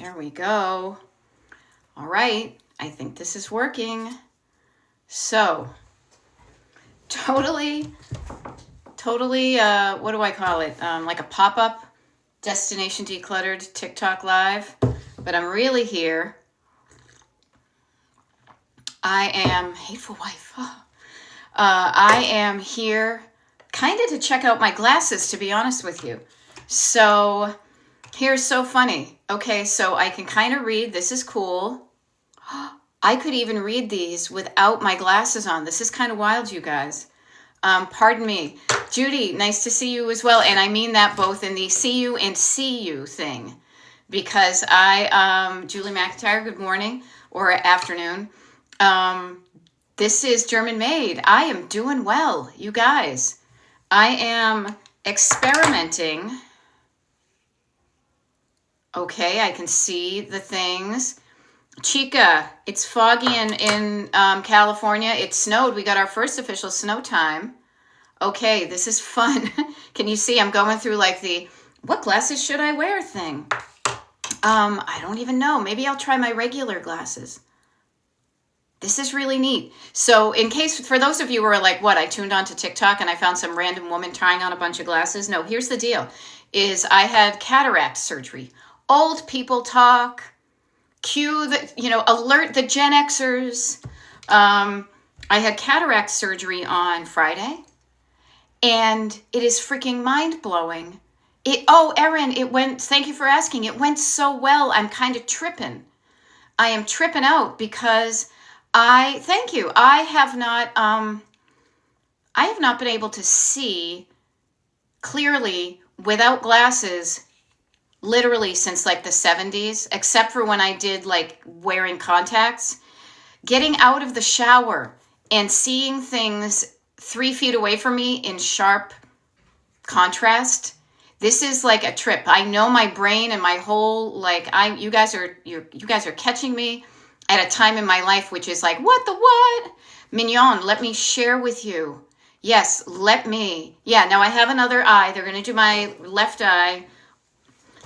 There we go. All right. I think this is working. So, totally, what do I call it? Like a pop-up Destination Decluttered TikTok Live. But I'm really here. I am Hateful Wife. I am here kind of to check out my glasses, to be honest with you. So here's so funny. Okay, so I can kind of read. This is cool. I could even read these without my glasses on. This is kind of wild, you guys. Pardon me. Judy, nice to see you as well. And I mean that both in the see you and see you thing. Because Julie McIntyre, good morning or afternoon. This is German Made. I am doing well, you guys. I am experimenting. Okay, I can see the things. Chica, it's foggy in California. It snowed. We got our first official snow time. Okay, this is fun. Can you see I'm going through like the, what glasses should I wear thing? I don't even know. Maybe I'll try my regular glasses. This is really neat. So in case, for those of you who are like, what, I tuned on to TikTok and I found some random woman trying on a bunch of glasses. No, here's the deal, is I had cataract surgery. Old people talk, cue the, alert the Gen Xers. I had cataract surgery on Friday and it is freaking mind-blowing. Erin, it went, thank you for asking. It went so well. I'm kind of tripping. I am tripping out because thank you. I have not been able to see clearly without glasses literally since like the 70s, except for when I did like wearing contacts. Getting out of the shower and seeing things 3 feet away from me in sharp contrast. This is like a trip. I know my brain and my whole, like, you guys are catching me at a time in my life, which is like, what? Mignon, let me share with you. Yes, let me. Yeah, now I have another eye. They're going to do my left eye.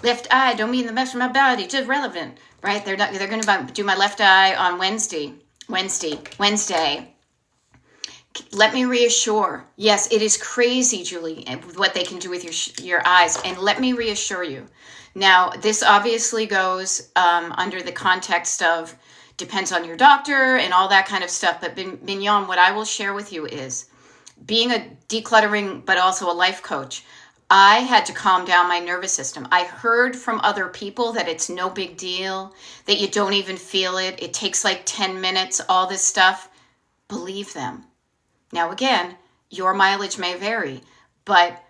Left eye, don't mean the best for my body, just relevant, right? They're going to do my left eye on Wednesday. Let me reassure. Yes, it is crazy, Julie, what they can do with your eyes. And let me reassure you. Now, this obviously goes under the context of depends on your doctor and all that kind of stuff. But Mignon, what I will share with you is being a decluttering, but also a life coach, I had to calm down my nervous system. I heard from other people that it's no big deal, that you don't even feel it. It takes like 10 minutes, all this stuff. Believe them. Now, again, your mileage may vary, but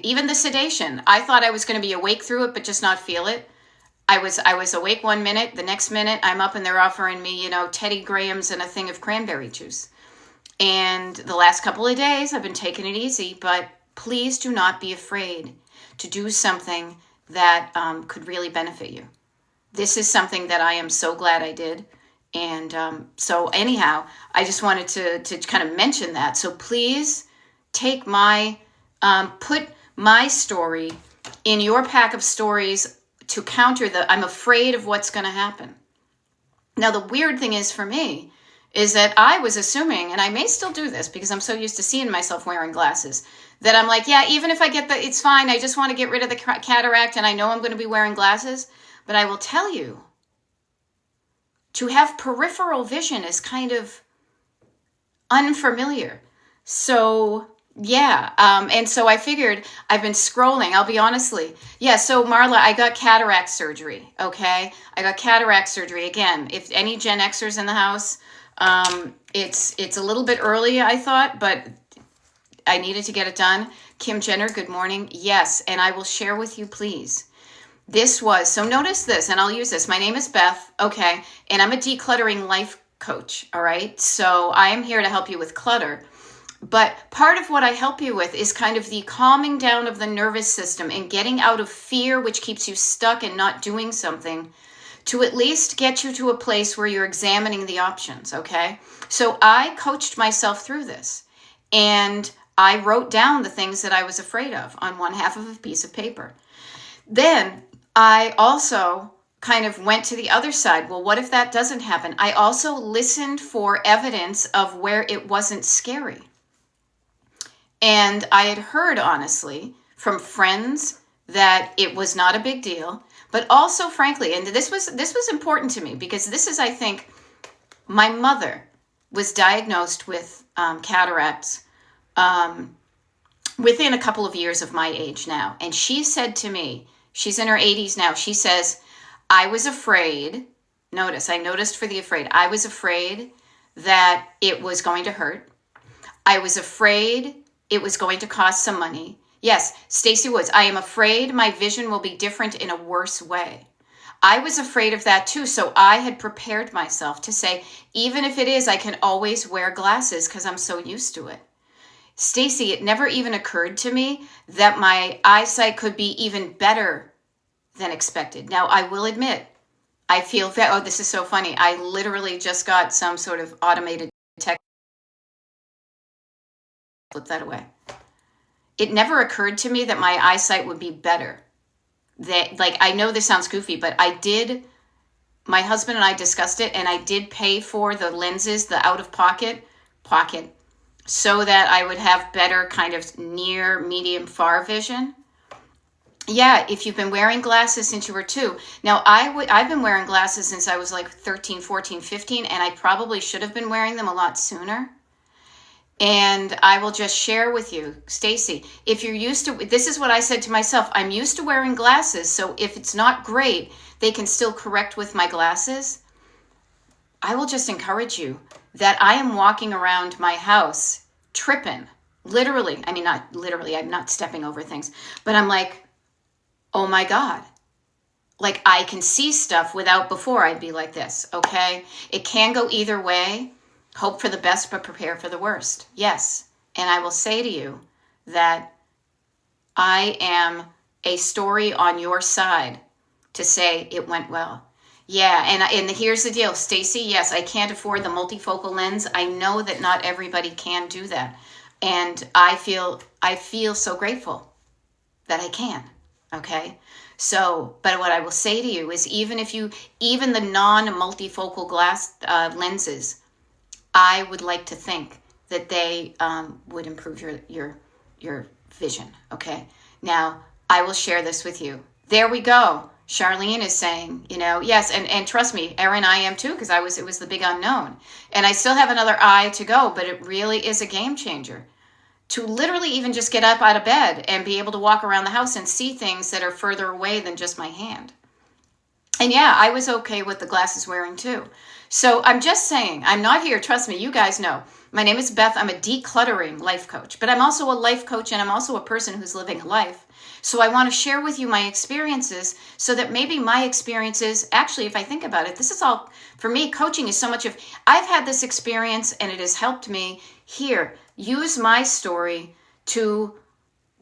even the sedation, I thought I was going to be awake through it, but just not feel it. I was awake 1 minute. The next minute, I'm up and they're offering me, Teddy Grahams and a thing of cranberry juice. And the last couple of days, I've been taking it easy, but please do not be afraid to do something that could really benefit you. This is something that I am so glad I did. And so anyhow, I just wanted to kind of mention that. So please take put my story in your pack of stories to counter I'm afraid of what's going to happen. Now, the weird thing is for me is that I was assuming, and I may still do this because I'm so used to seeing myself wearing glasses, that I'm like, yeah, even if I get it's fine. I just want to get rid of the cataract and I know I'm going to be wearing glasses. But I will tell you, to have peripheral vision is kind of unfamiliar. So yeah. And so I figured I've been scrolling. I'll be honestly. Yeah. So Marla, I got cataract surgery. Okay. I got cataract surgery again. If any Gen Xers in the house, it's a little bit early, I thought, but I needed to get it done. Kim Jenner, good morning. Yes. And I will share with you, please. So notice this, and I'll use this. My name is Beth, okay, and I'm a decluttering life coach, all right? So I am here to help you with clutter. But part of what I help you with is kind of the calming down of the nervous system and getting out of fear, which keeps you stuck and not doing something, to at least get you to a place where you're examining the options, okay? So I coached myself through this, and I wrote down the things that I was afraid of on one half of a piece of paper. Then I also kind of went to the other side. Well, what if that doesn't happen? I also listened for evidence of where it wasn't scary. And I had heard, honestly, from friends that it was not a big deal, but also, frankly, and this was important to me because this is, I think, my mother was diagnosed with cataracts within a couple of years of my age now. And she said to me, she's in her 80s now, she says, I was afraid, I noticed for the afraid, I was afraid that it was going to hurt. I was afraid it was going to cost some money. Yes, Stacey Woods, I am afraid my vision will be different in a worse way. I was afraid of that too, so I had prepared myself to say, even if it is, I can always wear glasses because I'm so used to it. Stacey, it never even occurred to me that my eyesight could be even better than expected. Now, I will admit, I feel, oh, this is so funny. I literally just got some sort of automated text. Flip that away. It never occurred to me that my eyesight would be better. That, like, I know this sounds goofy, but my husband and I discussed it, and I did pay for the lenses, the out-of-pocket, so that I would have better kind of near, medium, far vision. Yeah, if you've been wearing glasses since you were 2. Now, I've been wearing glasses since I was like 13, 14, 15, and I probably should have been wearing them a lot sooner. And I will just share with you, Stacey, if you're used to, this is what I said to myself, I'm used to wearing glasses, so if it's not great, they can still correct with my glasses. I will just encourage you that I am walking around my house tripping, literally. I mean, not literally, I'm not stepping over things, but I'm like, oh my God. Like, I can see stuff without, before I'd be like this, okay? It can go either way. Hope for the best, but prepare for the worst. Yes. And I will say to you that I am a story on your side to say it went well. Yeah, and here's the deal, Stacey, yes, I can't afford the multifocal lens. I know that not everybody can do that. And I feel so grateful that I can, okay? So, but what I will say to you is even the non-multifocal glass lenses, I would like to think that they would improve your vision, okay? Now, I will share this with you. There we go. Charlene is saying, yes, and trust me, Erin, I am too, because it was the big unknown. And I still have another eye to go, but it really is a game changer. To literally even just get up out of bed and be able to walk around the house and see things that are further away than just my hand. And yeah, I was okay with the glasses wearing too. So I'm just saying, I'm not here, trust me, you guys know. My name is Beth, I'm a decluttering life coach, but I'm also a life coach and I'm also a person who's living a life. So I want to share with you my experiences so that maybe my experiences, actually, if I think about it, this is all, for me, coaching is so much of, I've had this experience and it has helped me here. Use my story to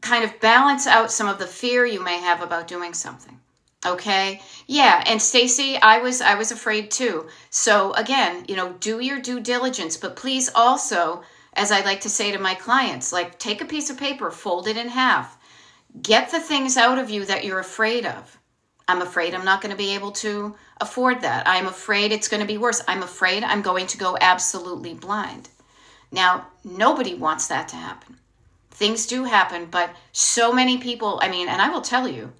kind of balance out some of the fear you may have about doing something. Okay. Yeah. And Stacey, I was afraid too. So again, do your due diligence, but please also, as I like to say to my clients, like take a piece of paper, fold it in half, get the things out of you that you're afraid of. I'm afraid I'm not going to be able to afford that. I'm afraid it's going to be worse. I'm afraid I'm going to go absolutely blind. Now, nobody wants that to happen. Things do happen, but so many people, and I will tell you,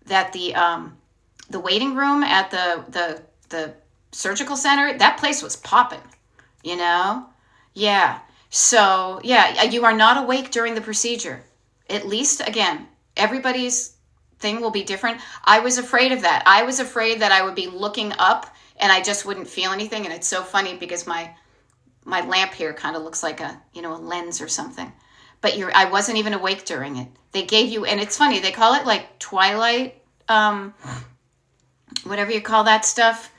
that the waiting room at the surgical center, that place was popping, Yeah. So, yeah, you are not awake during the procedure. At least, again, everybody's thing will be different. I was afraid of that. I was afraid that I would be looking up and I just wouldn't feel anything. And it's so funny because my lamp here kind of looks like a lens or something. But I wasn't even awake during it. They gave you, and it's funny, they call it like twilight, whatever you call that stuff,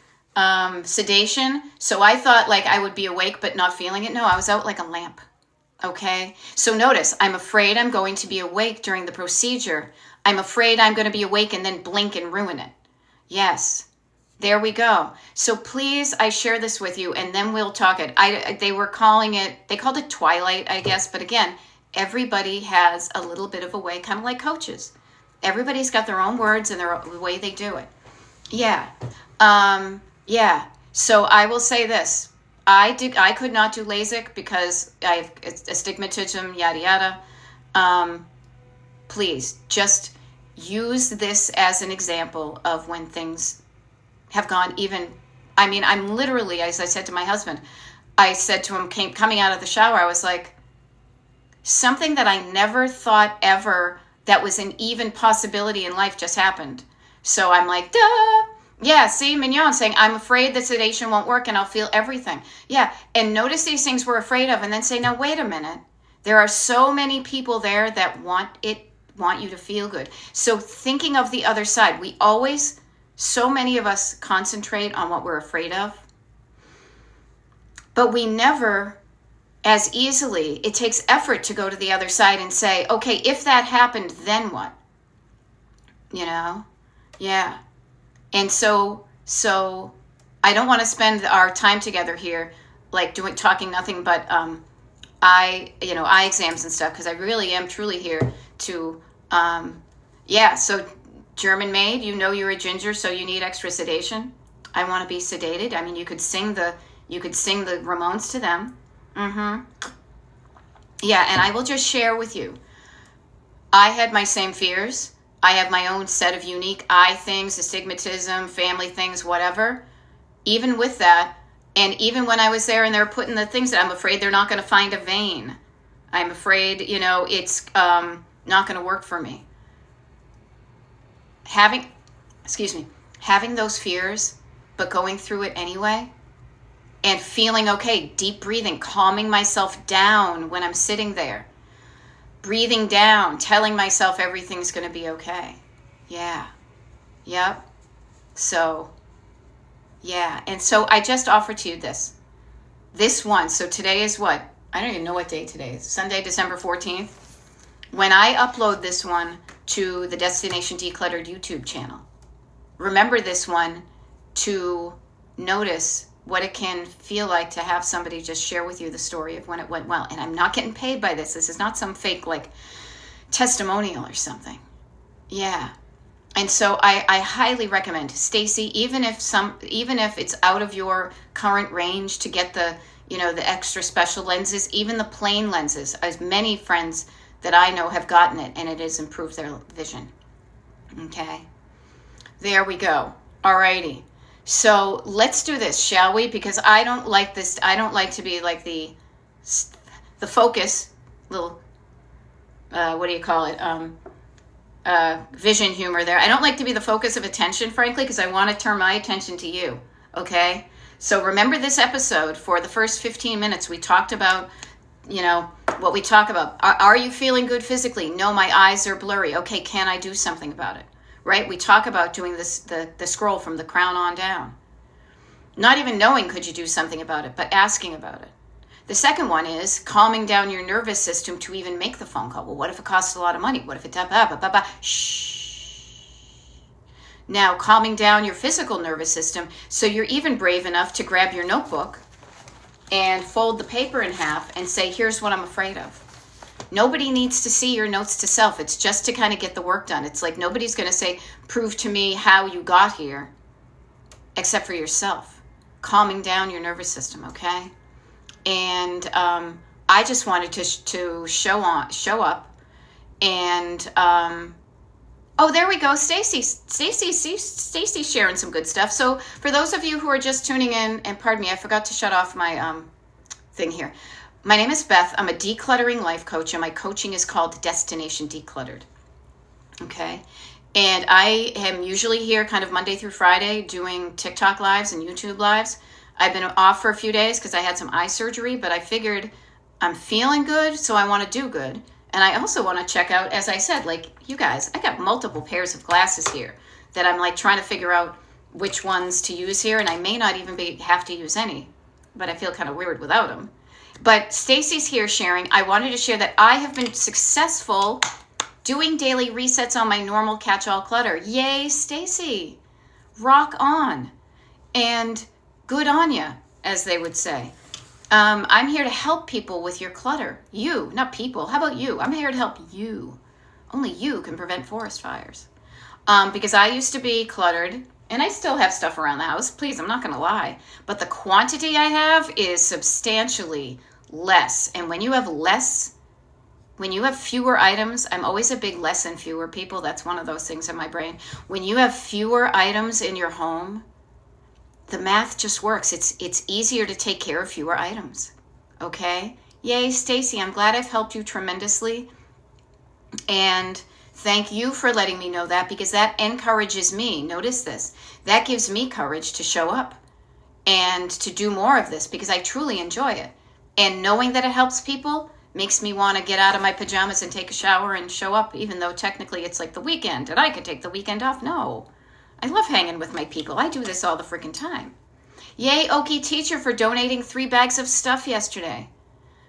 sedation. So I thought like I would be awake but not feeling it. No, I was out like a lamp. Okay. So notice, I'm afraid I'm going to be awake during the procedure. I'm afraid I'm going to be awake and then blink and ruin it. Yes. There we go. So please, I share this with you and then we'll talk it. They called it twilight, I guess. But again, everybody has a little bit of a way, kind of like coaches. Everybody's got their own words and the way they do it. Yeah. Yeah. So I will say this. I could not do LASIK because I have astigmatism, yada, yada. Please just use this as an example of when things have gone even. I mean, I'm literally, as I said to my husband, I said to him, coming out of the shower, I was like, something that I never thought ever that was an even possibility in life just happened. So I'm like, duh. Yeah, see, Mignon saying, I'm afraid that sedation won't work and I'll feel everything. Yeah, and notice these things we're afraid of and then say, now, wait a minute. There are so many people there that want you to feel good. So thinking of the other side, so many of us concentrate on what we're afraid of, but we never as easily, it takes effort to go to the other side and say, okay, if that happened, then what? You know? Yeah. And so I don't want to spend our time together here like talking nothing but eye exams and stuff, because I really am truly here to so German maid, you're a ginger, so you need extra sedation. I want to be sedated. I mean, you could sing the Ramones to them. Yeah, and I will just share with you. I had my same fears. I have my own set of unique eye things, astigmatism, family things, whatever. Even with that, and even when I was there and they're putting the things that I'm afraid they're not going to find a vein. I'm afraid, it's not going to work for me. Having those fears, but going through it anyway, and feeling okay, deep breathing, calming myself down when I'm sitting there. Breathing down, telling myself everything's going to be okay. Yeah. Yep. So, yeah. And so I just offer to you this one. So today is what? I don't even know what day today is. Sunday, December 14th. When I upload this one to the Destination Decluttered YouTube channel, remember this one to notice what it can feel like to have somebody just share with you the story of when it went well. And I'm not getting paid by this. This is not some fake testimonial or something. Yeah. And so I highly recommend, Stacy, even if it's out of your current range, to get the extra special lenses, even the plain lenses. As many friends that I know have gotten it, and it has improved their vision. Okay. There we go. Alrighty. So let's do this, shall we? Because I don't like this. I don't like to be like the focus, little, what do you call it? Vision humor there. I don't like to be the focus of attention, frankly, because I want to turn my attention to you. Okay? So remember this episode. For the first 15 minutes, we talked about, what we talk about. Are you feeling good physically? No, my eyes are blurry. Okay, can I do something about it? Right? We talk about doing this, the scroll from the crown on down. Not even knowing could you do something about it, but asking about it. The second one is calming down your nervous system to even make the phone call. Well, what if it costs a lot of money? What if it... Shh. Now, calming down your physical nervous system so you're even brave enough to grab your notebook and fold the paper in half and say, here's what I'm afraid of. Nobody needs to see your notes to self. It's just to kind of get the work done. It's like nobody's going to say, prove to me how you got here, except for yourself. Calming down your nervous system, okay? And I just wanted to show up. And, there we go. Stacy's sharing some good stuff. So for those of you who are just tuning in, and pardon me, I forgot to shut off my thing here. My name is Beth. I'm a decluttering life coach, and my coaching is called Destination Decluttered. Okay? And I am usually here kind of Monday through Friday doing TikTok lives and YouTube lives. I've been off for a few days because I had some eye surgery, but I figured I'm feeling good, so I want to do good. And I also want to check out, as I said, like you guys, I got multiple pairs of glasses here that I'm like trying to figure out which ones to use here, and I may not even have to use any, but I feel kind of weird without them. But Stacy's here sharing. I wanted to share that I have been successful doing daily resets on my normal catch-all clutter. Yay, Stacy. Rock on. And good on ya, as they would say. I'm here to help people with your clutter. You, not people. How about you? I'm here to help you. Only you can prevent forest fires. Because I used to be cluttered, and I still have stuff around the house. Please, I'm not going to lie. But the quantity I have is substantially less. And when you have fewer items, I'm always a big less and fewer people. That's one of those things in my brain. When you have fewer items in your home, the math just works. It's easier to take care of fewer items. Okay? Yay, Stacy, I'm glad I've helped you tremendously. And thank you for letting me know that, because that encourages me. Notice this. That gives me courage to show up and to do more of this, because I truly enjoy it. And knowing that it helps people makes me want to get out of my pajamas and take a shower and show up, even though technically it's like the weekend and I could take the weekend off. No, I love hanging with my people. I do this all the freaking time. Yay, Okie Teacher, for donating 3 bags of stuff yesterday.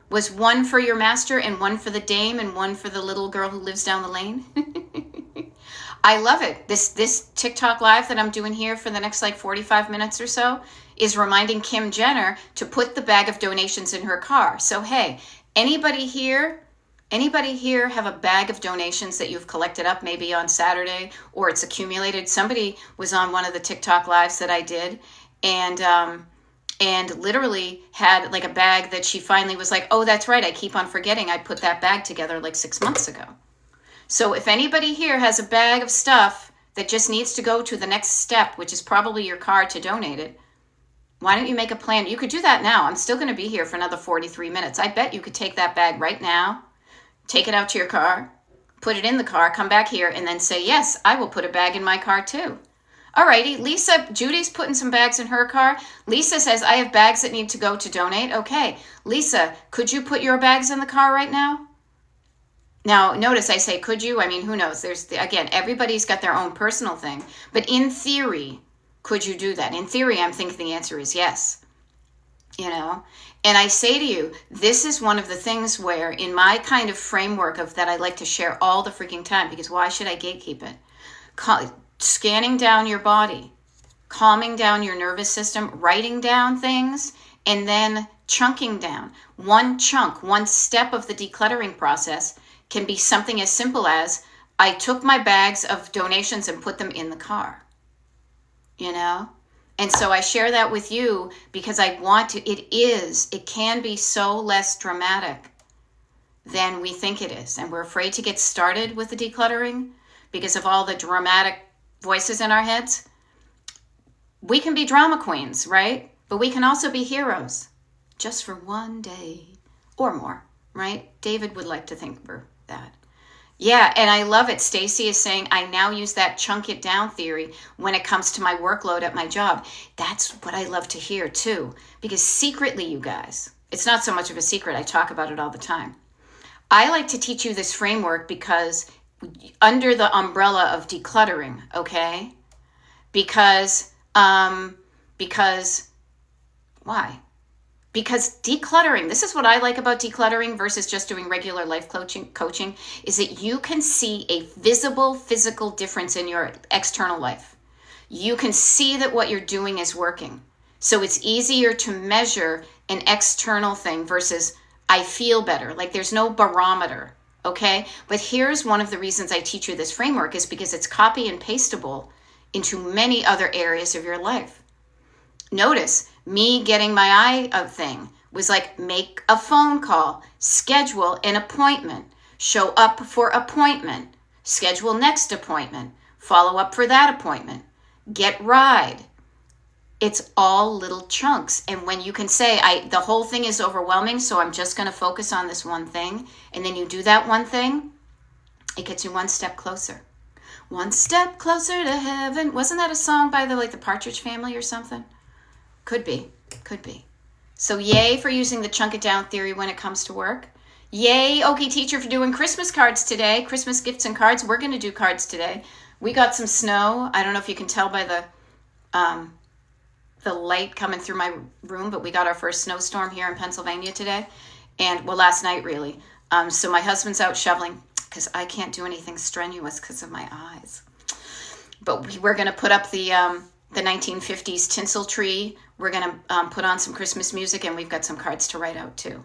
Was one for your master and one for the dame and one for the little girl who lives down the lane? I love it. This TikTok live that I'm doing here for the next 45 minutes or so is reminding Kim Jenner to put the bag of donations in her car. So, hey, anybody here have a bag of donations that you've collected up maybe on Saturday, or it's accumulated? Somebody was on one of the TikTok lives that I did, and literally had a bag that she finally was like, oh, that's right, I keep on forgetting. I put that bag together 6 months ago. So if anybody here has a bag of stuff that just needs to go to the next step, which is probably your car, to donate it, why don't you make a plan? You could do that now. I'm still going to be here for another 43 minutes. I bet you could take that bag right now, take it out to your car, put it in the car, come back here, and then say, yes, I will put a bag in my car too. Alrighty, Lisa, Judy's putting some bags in her car. Lisa says, I have bags that need to go to donate. Okay, Lisa, could you put your bags in the car right now? Now, notice I say, could you? I mean, who knows? Again, everybody's got their own personal thing. But in theory, could you do that? In theory, I'm thinking the answer is yes. And I say to you, this is one of the things where in my kind of framework of that I like to share all the freaking time, because why should I gatekeep it? Scanning down your body, calming down your nervous system, writing down things, and then chunking down. One chunk, one step of the decluttering process can be something as simple as, I took my bags of donations and put them in the car. And so I share that with you because I want to, it can be so less dramatic than we think it is. And we're afraid to get started with the decluttering because of all the dramatic voices in our heads. We can be drama queens, right? But we can also be heroes just for one day or more, right? David would like to think we're that. Yeah, and I love it. Stacy is saying, I now use that chunk it down theory when it comes to my workload at my job. That's what I love to hear too, because secretly, you guys, it's not so much of a secret. I talk about it all the time. I like to teach you this framework because under the umbrella of decluttering, okay? Because why? Because decluttering, this is what I like about decluttering versus just doing regular life coaching, is that you can see a visible physical difference in your external life. You can see that what you're doing is working. So it's easier to measure an external thing versus I feel better. There's no barometer, okay? But here's one of the reasons I teach you this framework is because it's copy and pasteable into many other areas of your life. Notice me getting my eye thing was make a phone call, schedule an appointment, show up for appointment, schedule next appointment, follow up for that appointment, get ride. It's all little chunks. And when you can say, the whole thing is overwhelming, so I'm just going to focus on this one thing, and then you do that one thing, it gets you one step closer. One step closer to heaven. Wasn't that a song by the Partridge Family or something? Could be. So yay for using the chunk it down theory when it comes to work. Yay, Okie Teacher, for doing Christmas cards today. Christmas gifts and cards. We're going to do cards today. We got some snow. I don't know if you can tell by the light coming through my room, but we got our first snowstorm here in Pennsylvania today. And, last night, really. So my husband's out shoveling because I can't do anything strenuous because of my eyes. But we're going to put up the 1950s tinsel tree. We're going to put on some Christmas music, and we've got some cards to write out too.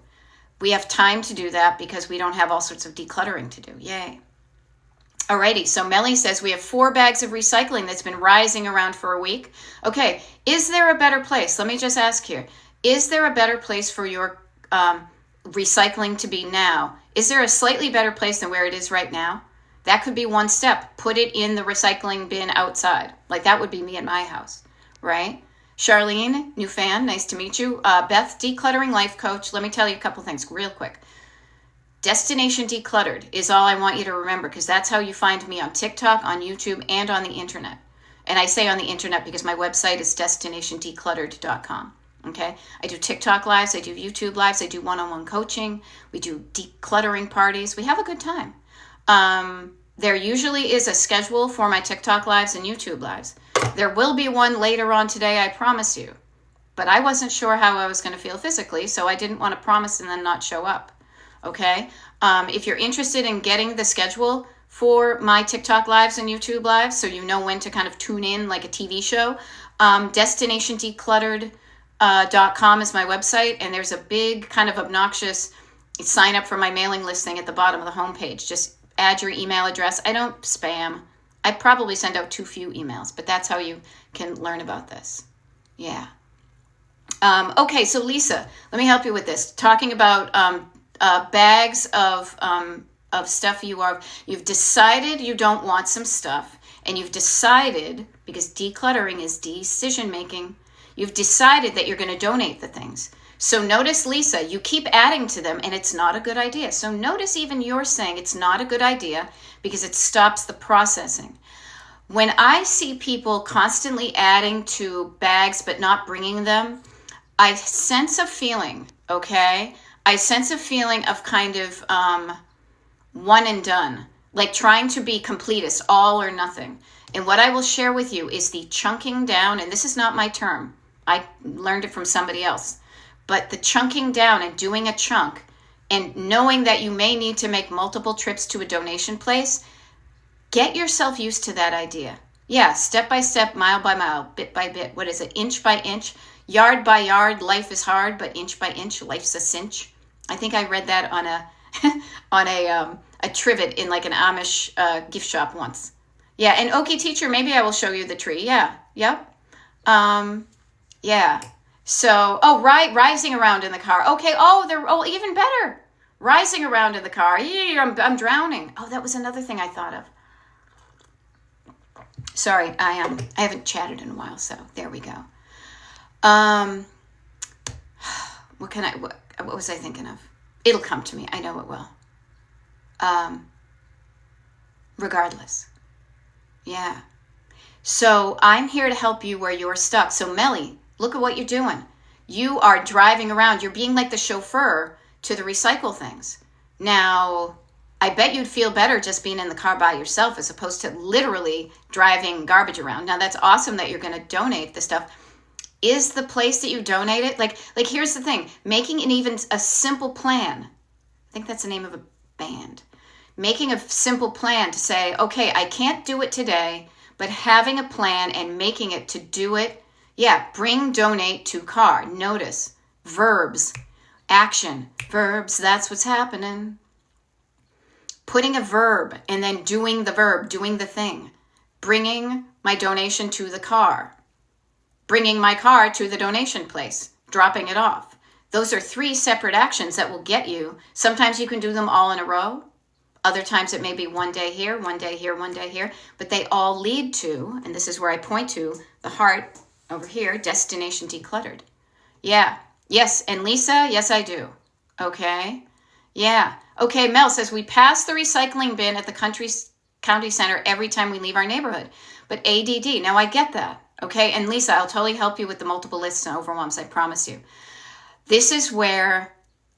We have time to do that because we don't have all sorts of decluttering to do. Yay. Alrighty, so Melly says we have 4 bags of recycling that's been rising around for a week. Okay, is there a better place? Let me just ask here. Is there a better place for your recycling to be now? Is there a slightly better place than where it is right now? That could be one step. Put it in the recycling bin outside. Like that would be me at my house, right? Charlene, new fan, nice to meet you. Beth, decluttering life coach. Let me tell you a couple things real quick. Destination Decluttered is all I want you to remember, because that's how you find me on TikTok, on YouTube, and on the internet. And I say on the internet because my website is destinationdecluttered.com. Okay? I do TikTok lives, I do YouTube lives, I do one-on-one coaching, we do decluttering parties. We have a good time. There usually is a schedule for my TikTok lives and YouTube lives. There will be one later on today, I promise you. But I wasn't sure how I was going to feel physically, so I didn't want to promise and then not show up. Okay. If you're interested in getting the schedule for my TikTok lives and YouTube lives, so you know when to kind of tune in like a TV show, destinationdecluttered.com is my website, and there's a big kind of obnoxious sign up for my mailing list thing at the bottom of the homepage. Just add your email address. I don't spam. I probably send out too few emails, but that's how you can learn about this. Yeah. Okay, so Lisa, let me help you with this. Talking about bags of stuff you've decided you don't want some stuff, and you've decided, because decluttering is decision making, you've decided that you're going to donate the things. So notice, Lisa, you keep adding to them and it's not a good idea. So notice even you're saying it's not a good idea because it stops the processing. When I see people constantly adding to bags but not bringing them, I sense a feeling, okay? I sense a feeling of kind of one and done, like trying to be completist, all or nothing. And what I will share with you is the chunking down, and this is not my term. I learned it from somebody else. But the chunking down and doing a chunk and knowing that you may need to make multiple trips to a donation place, get yourself used to that idea. Yeah, step by step, mile by mile, bit by bit. What is it? Inch by inch, yard by yard, life is hard, but inch by inch, life's a cinch. I think I read that on a trivet in like an Amish gift shop once. Yeah, and okay, teacher, maybe I will show you the tree. Yeah, yep. Yeah. So, rising around in the car. Okay, even better. Rising around in the car. Yeah, I'm drowning. Oh, that was another thing I thought of. Sorry, I haven't chatted in a while, so there we go. What was I thinking of? It'll come to me. I know it will. Regardless. Yeah. So I'm here to help you where you're stuck. So Melly, look at what you're doing. You are driving around. You're being like the chauffeur to the recycle things. Now, I bet you'd feel better just being in the car by yourself as opposed to literally driving garbage around. Now, that's awesome that you're going to donate the stuff. Is the place that you donate it? Like here's the thing. Making even a simple plan. I think that's the name of a band. Making a simple plan to say, okay, I can't do it today, but having a plan and making it to do it. Yeah, bring donate to car. Notice verbs, action, verbs, that's what's happening. Putting a verb and then doing the verb, doing the thing. Bringing my donation to the car. Bringing my car to the donation place. Dropping it off. Those are 3 separate actions that will get you. Sometimes you can do them all in a row. Other times it may be one day here, one day here, one day here. But they all lead to, and this is where I point to, the heart over here, Destination Decluttered. Yeah. Yes. And Lisa, yes, I do. Okay. Yeah. Okay. Mel says we pass the recycling bin at the county center every time we leave our neighborhood. But ADD. Now I get that. Okay. And Lisa, I'll totally help you with the multiple lists and overwhelms. I promise you. This is where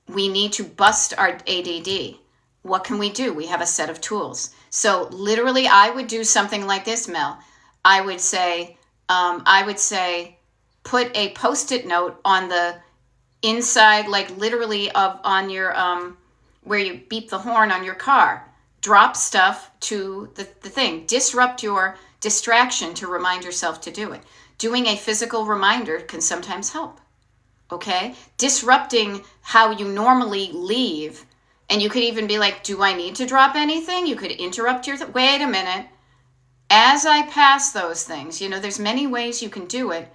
we need to bust our ADD. What can we do? We have a set of tools. So literally I would do something like this, Mel. I would say, put a Post-it note on the inside, like literally on your, where you beep the horn on your car. Drop stuff to the thing. Disrupt your distraction to remind yourself to do it. Doing a physical reminder can sometimes help. Okay? Disrupting how you normally leave And you could even be like, do I need to drop anything? You could interrupt wait a minute. As I pass those things, there's many ways you can do it,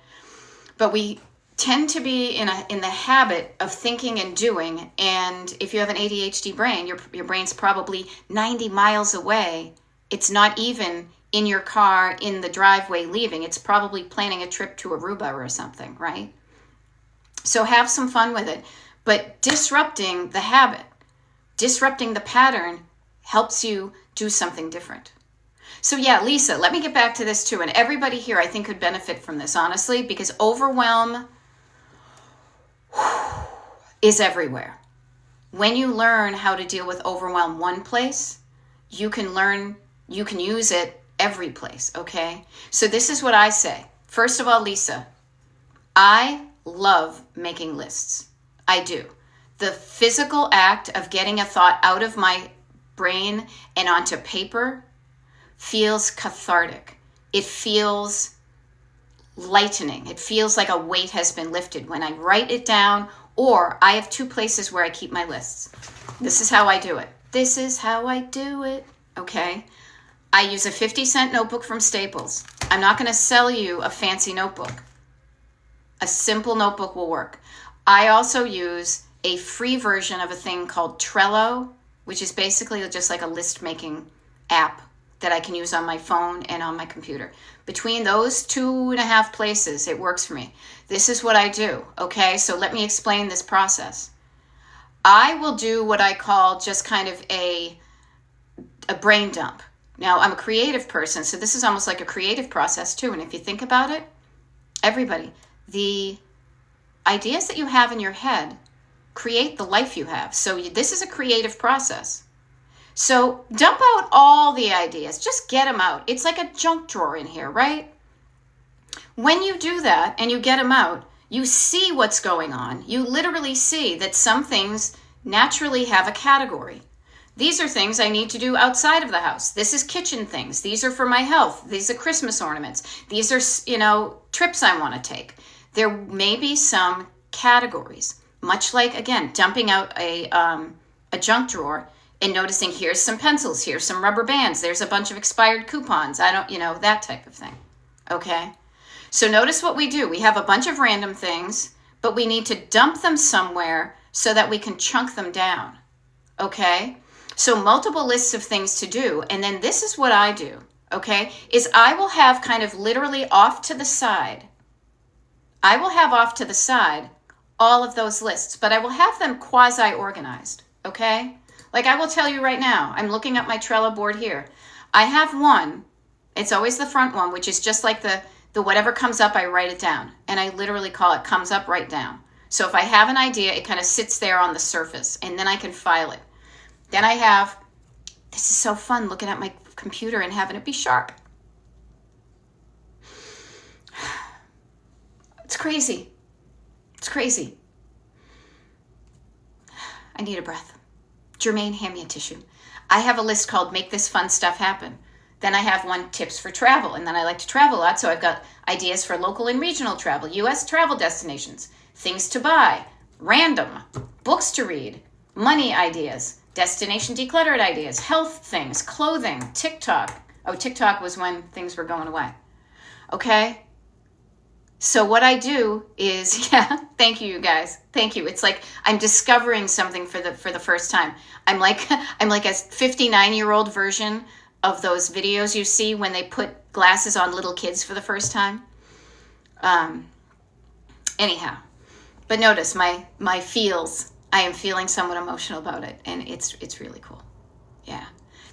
but we tend to be in the habit of thinking and doing. And if you have an ADHD brain, your brain's probably 90 miles away. It's not even in your car in the driveway leaving. It's probably planning a trip to Aruba or something, right? So have some fun with it. But disrupting the habit, disrupting the pattern helps you do something different. So yeah, Lisa, let me get back to this too. And everybody here, I think, could benefit from this, honestly, because overwhelm is everywhere. When you learn how to deal with overwhelm one place, you can use it every place, okay? So this is what I say. First of all, Lisa, I love making lists. I do. The physical act of getting a thought out of my brain and onto paper feels cathartic. It feels lightening. It feels like a weight has been lifted when I write it down, or I have 2 places where I keep my lists. This is how I do it. This is how I do it, okay? I use a 50-cent notebook from Staples. I'm not going to sell you a fancy notebook. A simple notebook will work. I also use a free version of a thing called Trello, which is basically just like a list-making app that I can use on my phone and on my computer. Between those 2.5 places, it works for me. This is what I do, okay? So let me explain this process. I will do what I call just kind of a brain dump. Now, I'm a creative person, so this is almost like a creative process too. And if you think about it, everybody, the ideas that you have in your head create the life you have. So this is a creative process. So dump out all the ideas. Just get them out. It's like a junk drawer in here, right? When you do that and you get them out, you see what's going on. You literally see that some things naturally have a category. These are things I need to do outside of the house. This is kitchen things. These are for my health. These are Christmas ornaments. These are, trips I want to take. There may be some categories, much like, again, dumping out a junk drawer and noticing here's some pencils, here's some rubber bands, there's a bunch of expired coupons. That type of thing. Okay? So notice what we do. We have a bunch of random things, but we need to dump them somewhere so that we can chunk them down. Okay? So multiple lists of things to do. And then this is what I do, okay, is I will have kind of literally off to the side. I will have off to the side all of those lists, but I will have them quasi-organized, okay? Like I will tell you right now, I'm looking at my Trello board here. I have one, it's always the front one, which is just like the whatever comes up, I write it down. And I literally call it comes up, write down. So if I have an idea, it kind of sits there on the surface and then I can file it. Then I have, this is so fun looking at my computer and having it be sharp. It's crazy. It's crazy. I need a breath. Jermaine, hand me a tissue. I have a list called Make This Fun Stuff Happen. Then I have one, tips for travel. And then I like to travel a lot. So I've got ideas for local and regional travel, U.S. travel destinations, things to buy, random, books to read, money ideas, destination decluttered ideas, health things, clothing, TikTok. Oh, TikTok was when things were going away. Okay? So what I do is, thank you, you guys. Thank you. It's like I'm discovering something for the first time. I'm like a 59-year-old version of those videos you see when they put glasses on little kids for the first time. Anyhow, but notice my feels. I am feeling somewhat emotional about it, and it's really cool. Yeah.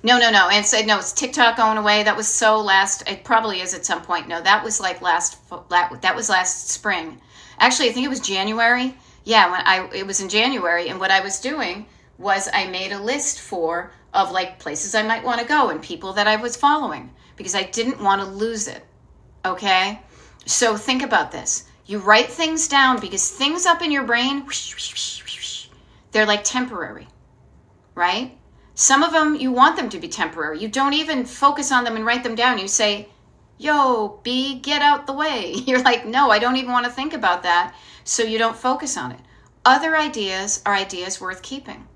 No. And so, no, it's TikTok going away. That was so last. It probably is at some point. No, that was like that was last spring. Actually, I think it was January. Yeah, it was in January, and what I was doing was I made a list of like places I might want to go and people that I was following because I didn't want to lose it. Okay? So think about this. You write things down because things up in your brain, they're like temporary, right? Some of them, you want them to be temporary. You don't even focus on them and write them down. You say, yo, B, get out the way. You're like, no, I don't even want to think about that. So you don't focus on it. Other ideas are ideas worth keeping.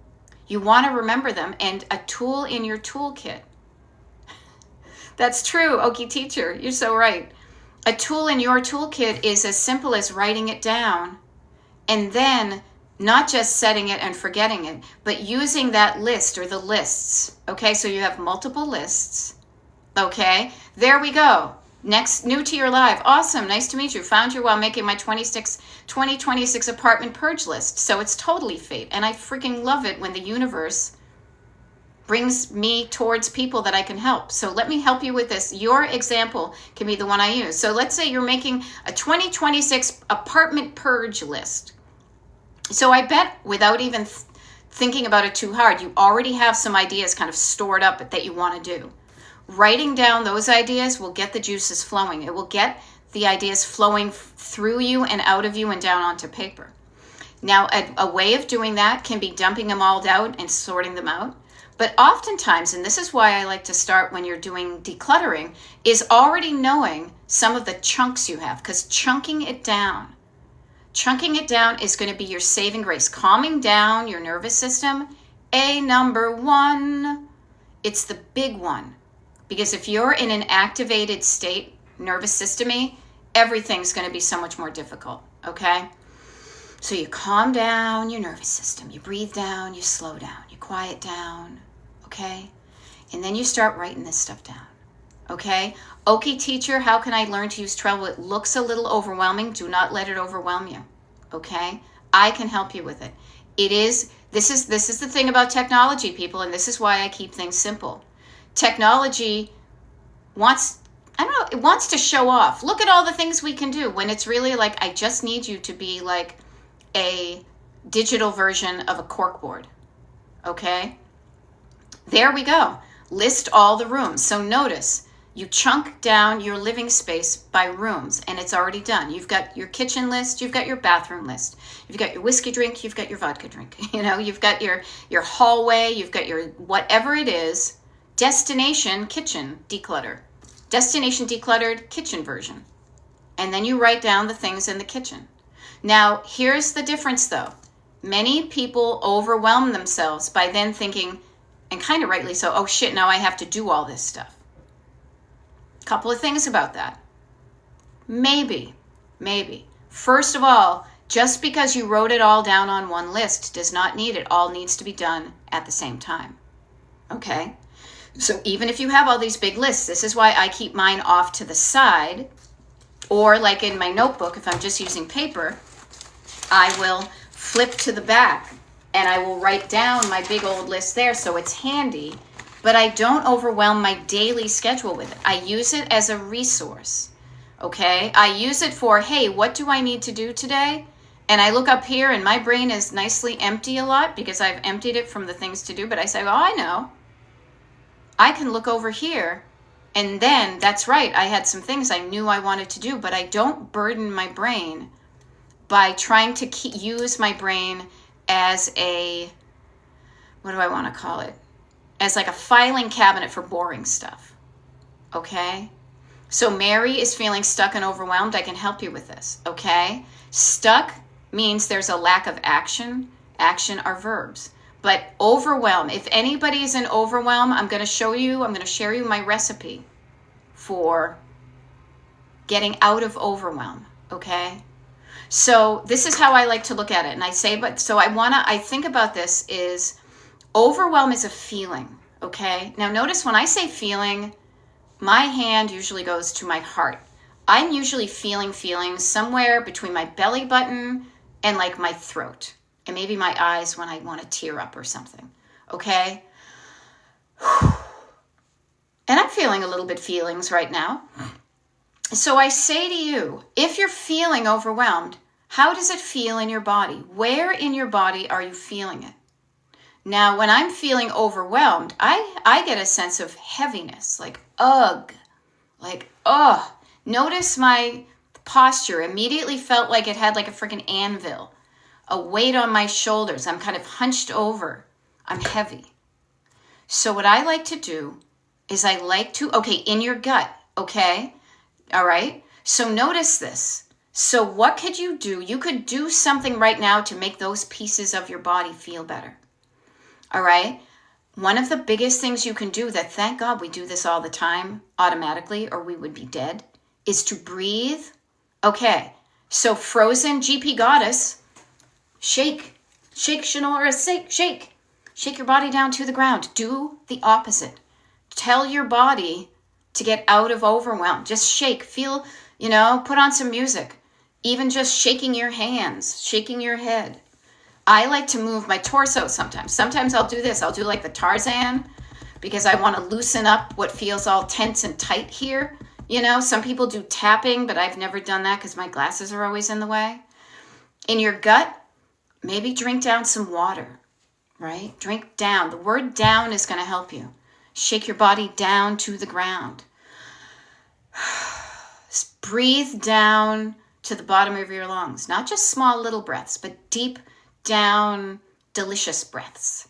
You want to remember them, and a tool in your toolkit. That's true, Okie teacher. You're so right. A tool in your toolkit is as simple as writing it down and then not just setting it and forgetting it, but using that list or the lists. Okay, so you have multiple lists. Okay, there we go. Next, new to your live. Awesome, nice to meet you. Found you while making my 2026 apartment purge list. So it's totally fate. And I freaking love it when the universe brings me towards people that I can help. So let me help you with this. Your example can be the one I use. So let's say you're making a 2026 apartment purge list. So I bet without even thinking about it too hard, you already have some ideas kind of stored up that you want to do. Writing down those ideas will get the juices flowing. It will get the ideas flowing through you and out of you and down onto paper. Now, a way of doing that can be dumping them all out and sorting them out. But oftentimes, and this is why I like to start when you're doing decluttering, is already knowing some of the chunks you have, because chunking it down is going to be your saving grace. Calming down your nervous system, number one, it's the big one. Because if you're in an activated state, nervous system-y, everything's going to be so much more difficult, okay? So you calm down your nervous system. You breathe down, you slow down, you quiet down, okay? And then you start writing this stuff down, okay? Okie teacher, how can I learn to use Trello? It looks a little overwhelming. Do not let it overwhelm you, okay? I can help you with it. This is the thing about technology, people, and this is why I keep things simple. Technology wants to show off. Look at all the things we can do, when it's really like, I just need you to be like a digital version of a corkboard. Okay? There we go. List all the rooms. So notice, you chunk down your living space by rooms, and it's already done. You've got your kitchen list, you've got your bathroom list, you've got your whiskey drink, you've got your vodka drink, you've got your hallway, you've got your whatever it is. Destination kitchen declutter. Destination decluttered kitchen version. And then you write down the things in the kitchen. Now, here's the difference though. Many people overwhelm themselves by then thinking, and kind of rightly so, oh shit, now I have to do all this stuff. Couple of things about that. Maybe. First of all, just because you wrote it all down on one list does not need it. All needs to be done at the same time. Okay? So even if you have all these big lists, this is why I keep mine off to the side, or like in my notebook, if I'm just using paper, I will flip to the back and I will write down my big old list there so it's handy, but I don't overwhelm my daily schedule with it. I use it as a resource, okay? I use it for, hey, what do I need to do today? And I look up here and my brain is nicely empty a lot because I've emptied it from the things to do, but I say, oh, I know. I can look over here, and then, that's right, I had some things I knew I wanted to do, but I don't burden my brain by trying to use my brain as a, what do I want to call it? As like a filing cabinet for boring stuff, okay? So Mary is feeling stuck and overwhelmed. I can help you with this, okay? Stuck means there's a lack of action. Action are verbs. But overwhelm, if anybody is in overwhelm, I'm going to share you my recipe for getting out of overwhelm, okay? So this is how I like to look at it. And I say, I think about this is overwhelm is a feeling, okay? Now notice when I say feeling, my hand usually goes to my heart. I'm usually feeling feelings somewhere between my belly button and like my throat. And maybe my eyes when I want to tear up or something, okay? And I'm feeling a little bit feelings right now. So I say to you, if you're feeling overwhelmed, how does it feel in your body? Where in your body are you feeling it? Now, when I'm feeling overwhelmed, I get a sense of heaviness, like ugh, like ugh. Notice my posture immediately felt like it had like a freaking anvil. A weight on my shoulders. I'm kind of hunched over. I'm heavy. So what I like to do is in your gut, okay? All right? So notice this. So what could you do? You could do something right now to make those pieces of your body feel better. All right. One of the biggest things you can do, that thank God we do this all the time automatically or we would be dead, is to breathe. Okay. So Frozen GP Goddess, shake, shake, Shannara, shake, shake. Shake your body down to the ground. Do the opposite. Tell your body to get out of overwhelm. Just shake, feel, put on some music. Even just shaking your hands, shaking your head. I like to move my torso sometimes. Sometimes I'll do this. I'll do like the Tarzan because I want to loosen up what feels all tense and tight here. Some people do tapping, but I've never done that because my glasses are always in the way. In your gut, maybe drink down some water, right? Drink down. The word down is going to help you. Shake your body down to the ground. Breathe down to the bottom of your lungs. Not just small little breaths, but deep down, delicious breaths.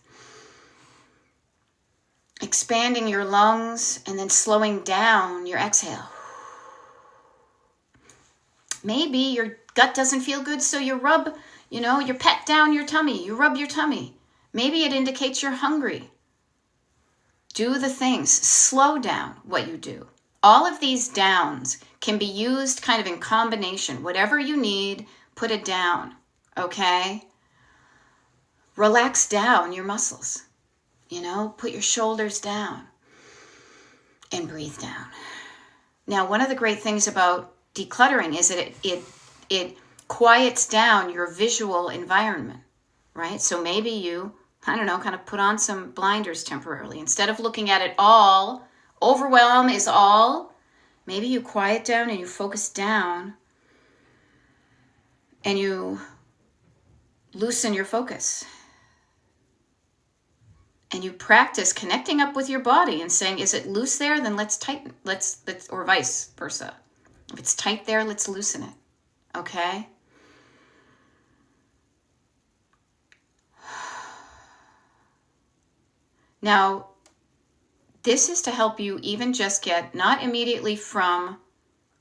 Expanding your lungs and then slowing down your exhale. Maybe your gut doesn't feel good, so you rub, you pat down your tummy. You rub your tummy. Maybe it indicates you're hungry. Do the things. Slow down what you do. All of these downs can be used kind of in combination. Whatever you need, put it down, okay? Relax down your muscles, put your shoulders down and breathe down. Now, one of the great things about decluttering is that it quiets down your visual environment, right? So maybe you, kind of put on some blinders temporarily. Instead of looking at it all, overwhelm is all, maybe you quiet down and you focus down and you loosen your focus. And you practice connecting up with your body and saying, is it loose there? Then let's tighten, let's or vice versa. If it's tight there, let's loosen it. Okay? Now, this is to help you even just get not immediately from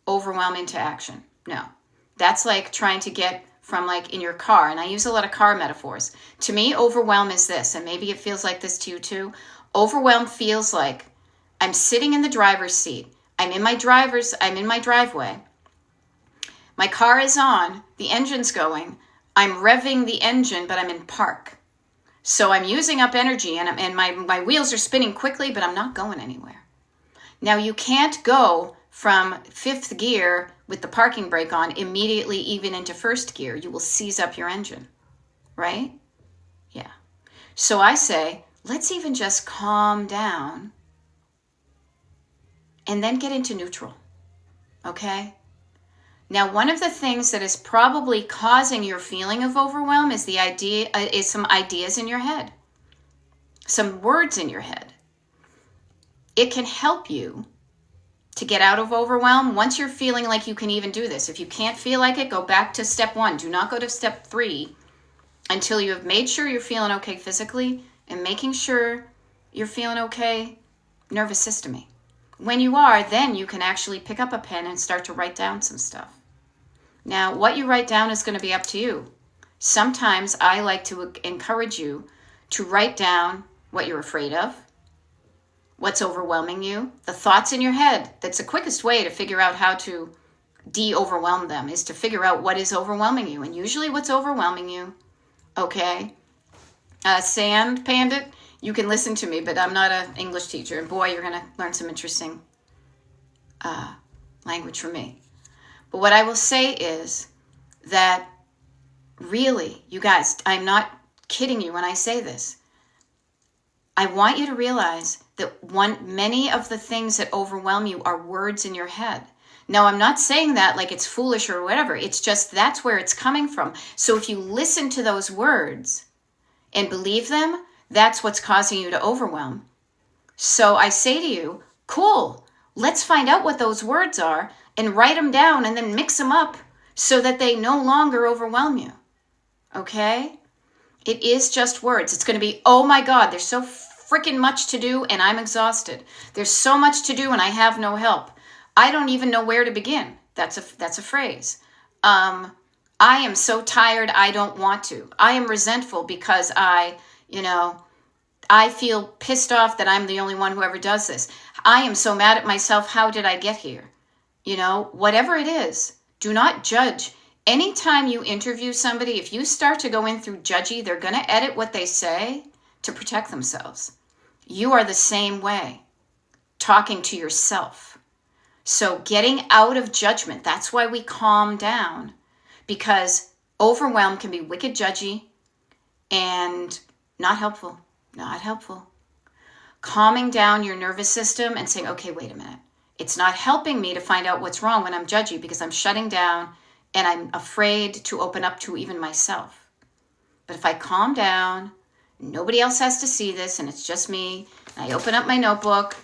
overwhelm into action. No. That's like trying to get from like in your car. And I use a lot of car metaphors. To me, overwhelm is this, and maybe it feels like this to you too. Overwhelm feels like I'm sitting in the driver's seat. I'm in my driveway. My car is on. The engine's going. I'm revving the engine, but I'm in park. So I'm using up energy and my wheels are spinning quickly, but I'm not going anywhere. Now you can't go from fifth gear with the parking brake on immediately even into first gear. You will seize up your engine, right? Yeah. So I say, let's even just calm down and then get into neutral, okay? Now, one of the things that is probably causing your feeling of overwhelm is some ideas in your head, some words in your head. It can help you to get out of overwhelm once you're feeling like you can even do this. If you can't feel like it, go back to step 1. Do not go to step 3 until you have made sure you're feeling okay physically and making sure you're feeling okay nervous system-y. When you are, then you can actually pick up a pen and start to write down some stuff. Now, what you write down is going to be up to you. Sometimes I like to encourage you to write down what you're afraid of, what's overwhelming you, the thoughts in your head. That's the quickest way to figure out how to de-overwhelm them, is to figure out what is overwhelming you. And usually what's overwhelming you, okay, Sand Pandit, you can listen to me, but I'm not an English teacher. And boy, you're going to learn some interesting language from me. But what I will say is that really, you guys, I'm not kidding you when I say this. I want you to realize that many of the things that overwhelm you are words in your head. Now, I'm not saying that like it's foolish or whatever. It's just that's where it's coming from. So if you listen to those words and believe them, that's what's causing you to overwhelm. So I say to you, cool, let's find out what those words are and write them down and then mix them up so that they no longer overwhelm you. Okay? It is just words. It's going to be, oh my God, there's so freaking much to do and I'm exhausted. There's so much to do and I have no help. I don't even know where to begin. That's a phrase. I am so tired I don't want to. I am resentful because I I feel pissed off that I'm the only one who ever does this. I am so mad at myself. How did I get here? You know, whatever it is, do not judge. Anytime you interview somebody, if you start to go in through judgy, they're going to edit what they say to protect themselves. You are the same way, talking to yourself. So getting out of judgment, that's why we calm down, because overwhelm can be wicked judgy and not helpful, not helpful. Calming down your nervous system and saying, okay, wait a minute. It's not helping me to find out what's wrong when I'm judgy, because I'm shutting down and I'm afraid to open up to even myself. But if I calm down, nobody else has to see this, and it's just me, and I open up my notebook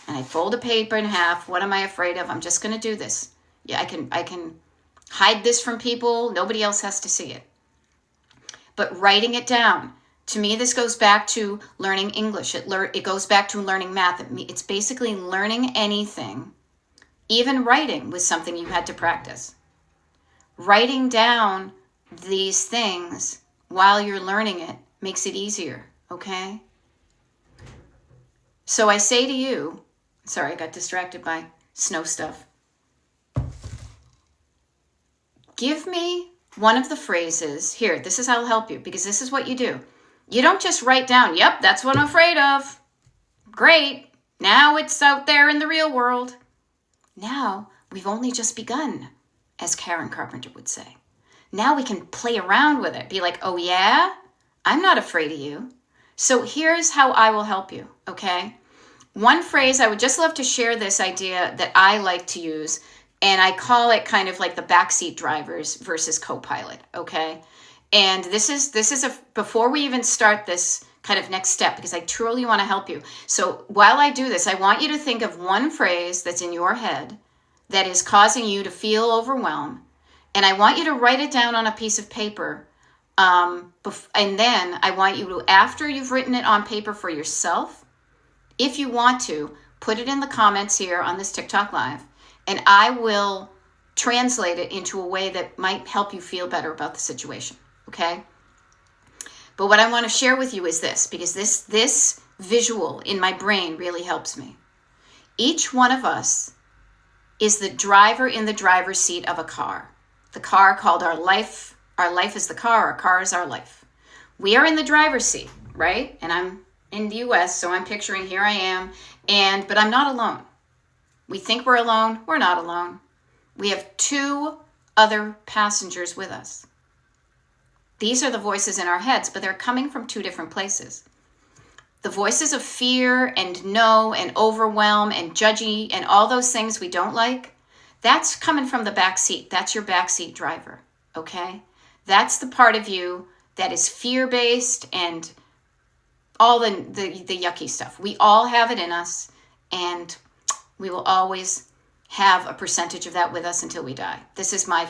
and I fold a paper in half, what am I afraid of? I'm just going to do this. Yeah, I can hide this from people. Nobody else has to see it. But writing it down, to me, this goes back to learning English. It goes back to learning math. It's basically learning anything. Even writing was something you had to practice. Writing down these things while you're learning it makes it easier, okay? So I say to you, sorry, I got distracted by snow stuff. Give me one of the phrases. Here, this is how I'll help you, because this is what you do. You don't just write down, yep, that's what I'm afraid of. Great. Now it's out there in the real world. Now we've only just begun, as Karen Carpenter would say. Now we can play around with it. Be like, oh yeah, I'm not afraid of you. So here's how I will help you, okay? One phrase, I would just love to share this idea that I like to use, and I call it kind of like the backseat drivers versus co-pilot, okay? And this is before we even start this kind of next step, because I truly want to help you. So while I do this, I want you to think of one phrase that's in your head that is causing you to feel overwhelmed. And I want you to write it down on a piece of paper. And then I want you to, after you've written it on paper for yourself, if you want to, put it in the comments here on this TikTok Live, and I will translate it into a way that might help you feel better about the situation. Okay? But what I want to share with you is this, because this visual in my brain really helps me. Each one of us is the driver in the driver's seat of a car. The car called our life. Our life is the car. Our car is our life. We are in the driver's seat, right? And I'm in the US, so I'm picturing here I am, but I'm not alone. We think we're alone. We're not alone. We have two other passengers with us. These are the voices in our heads, but they're coming from two different places. The voices of fear and no and overwhelm and judgy and all those things we don't like, that's coming from the back seat. That's your backseat driver, okay? That's the part of you that is fear-based and all the yucky stuff. We all have it in us, and we will always have a percentage of that with us until we die. This is my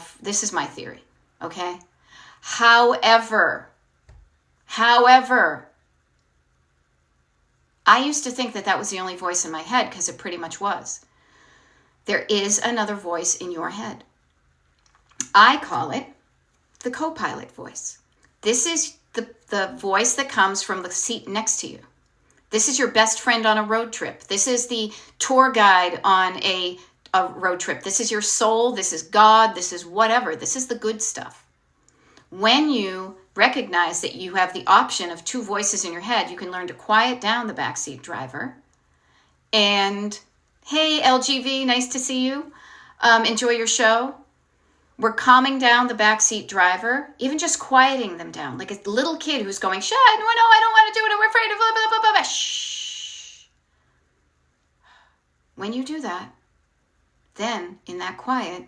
theory, okay? However, I used to think that was the only voice in my head, because it pretty much was. There is another voice in your head. I call it the co-pilot voice. This is the voice that comes from the seat next to you. This is your best friend on a road trip. This is the tour guide on a road trip. This is your soul. This is God. This is whatever. This is the good stuff. When you recognize that you have the option of two voices in your head, you can learn to quiet down the backseat driver. And hey, LGV, nice to see you. Enjoy your show. We're calming down the backseat driver, even just quieting them down, like a little kid who's going, "Shh, no, I don't want to do it. I'm afraid of blah, blah, blah, blah, blah." Shh. When you do that, then in that quiet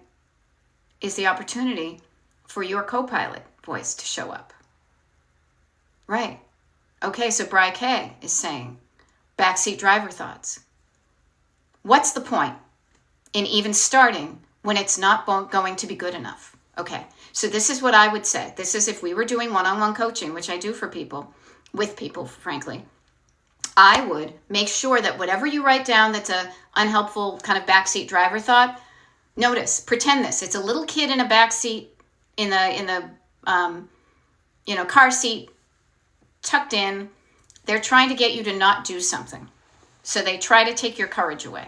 is the opportunity for your co-pilot voice to show up. Right. Okay, so Bri K is saying, backseat driver thoughts. What's the point in even starting when it's not going to be good enough? Okay, so this is what I would say. This is if we were doing one-on-one coaching, which I do for people, with people, frankly. I would make sure that whatever you write down that's a unhelpful kind of backseat driver thought, notice, pretend this. It's a little kid in a backseat in the car seat, tucked in, They're trying to get you to not do something. So they try to take your courage away.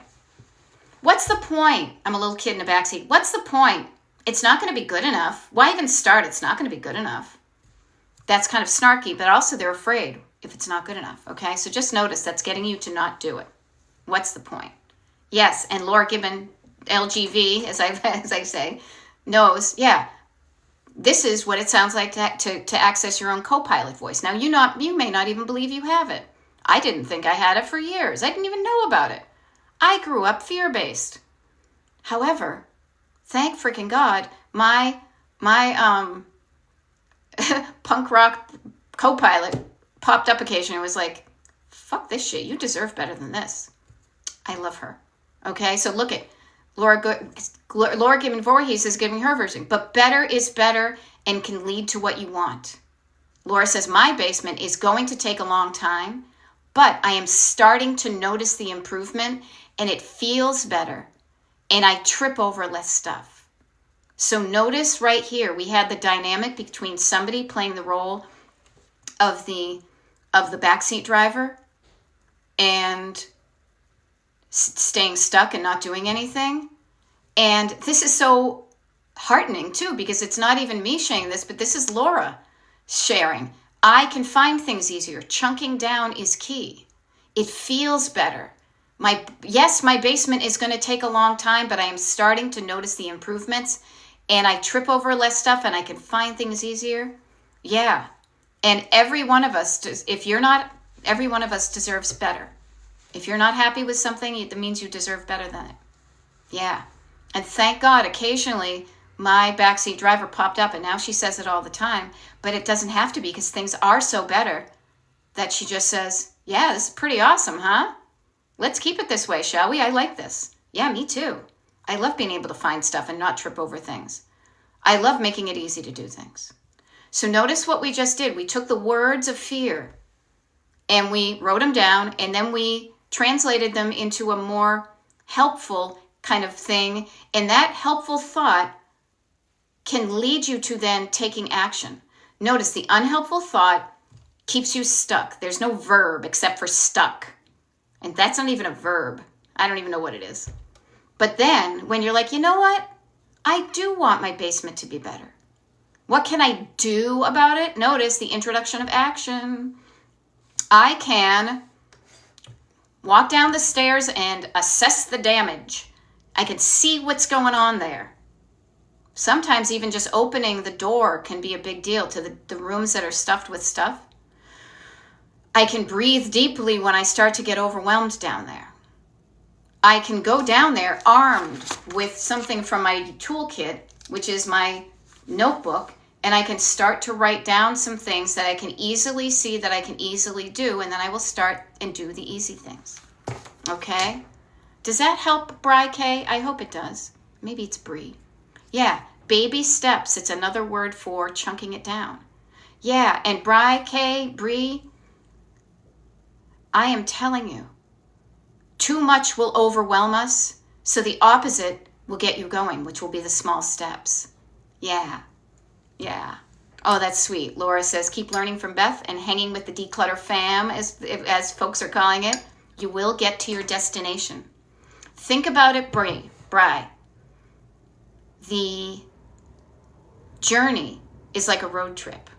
What's the point? I'm a little kid in the backseat. What's the point? It's not going to be good enough. Why even start? It's not going to be good enough. That's kind of snarky, but also they're afraid if it's not good enough. Okay, so just notice that's getting you to not do it. What's the point? Yes, and Laura Gibbon, LGV, as I say, knows, yeah, this is what it sounds like to access your own co-pilot voice. Now, you may not even believe you have it. I didn't think I had it for years. I didn't even know about it. I grew up fear-based. However, thank freaking God, my punk rock co-pilot popped up occasionally and was like, fuck this shit. You deserve better than this. I love her. Okay, so look at Laura Gibbon Voorhees is giving her version. But better is better and can lead to what you want. Laura says, my basement is going to take a long time, but I am starting to notice the improvement and it feels better. And I trip over less stuff. So notice right here, we had the dynamic between somebody playing the role of the backseat driver and staying stuck and not doing anything. And this is so heartening too, because it's not even me sharing this, but this is Laura sharing. I can find things easier. Chunking down is key. It feels better. My basement is going to take a long time, but I am starting to notice the improvements, and I trip over less stuff and I can find things easier. Yeah. And every one of us deserves better. If you're not happy with something, it means you deserve better than it. Yeah. And thank God, occasionally my backseat driver popped up, and now she says it all the time, but it doesn't have to be, because things are so better that she just says, yeah, this is pretty awesome, huh? Let's keep it this way, shall we? I like this. Yeah, me too. I love being able to find stuff and not trip over things. I love making it easy to do things. So notice what we just did. We took the words of fear and we wrote them down, and then we translated them into a more helpful kind of thing. And that helpful thought can lead you to then taking action. Notice the unhelpful thought keeps you stuck. There's no verb except for stuck. And that's not even a verb. I don't even know what it is. But then when you're like, you know what? I do want my basement to be better. What can I do about it? Notice the introduction of action. I can walk down the stairs and assess the damage. I can see what's going on there. Sometimes even just opening the door can be a big deal to the rooms that are stuffed with stuff. I can breathe deeply when I start to get overwhelmed down there. I can go down there armed with something from my toolkit, which is my notebook, and I can start to write down some things that I can easily see, that I can easily do, and then I will start and do the easy things. Okay? Does that help, Bri K? I hope it does. Maybe it's Bri. Yeah, baby steps. It's another word for chunking it down. Yeah, and Bri, I am telling you, too much will overwhelm us, so the opposite will get you going, which will be the small steps. Yeah. Oh, that's sweet. Laura says, keep learning from Beth and hanging with the declutter fam, as folks are calling it. You will get to your destination. Think about it, Bri. The journey is like a road trip.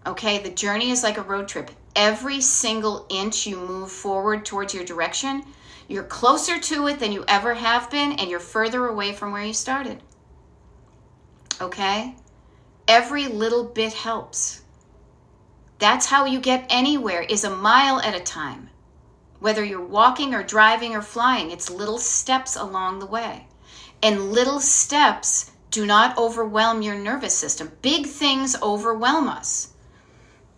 Okay, the journey is like a road trip. Every single inch you move forward towards your direction, you're closer to it than you ever have been, and you're further away from where you started. Okay? Every little bit helps. That's how you get anywhere, is a mile at a time. Whether you're walking or driving or flying, it's little steps along the way. And little steps do not overwhelm your nervous system. Big things overwhelm us.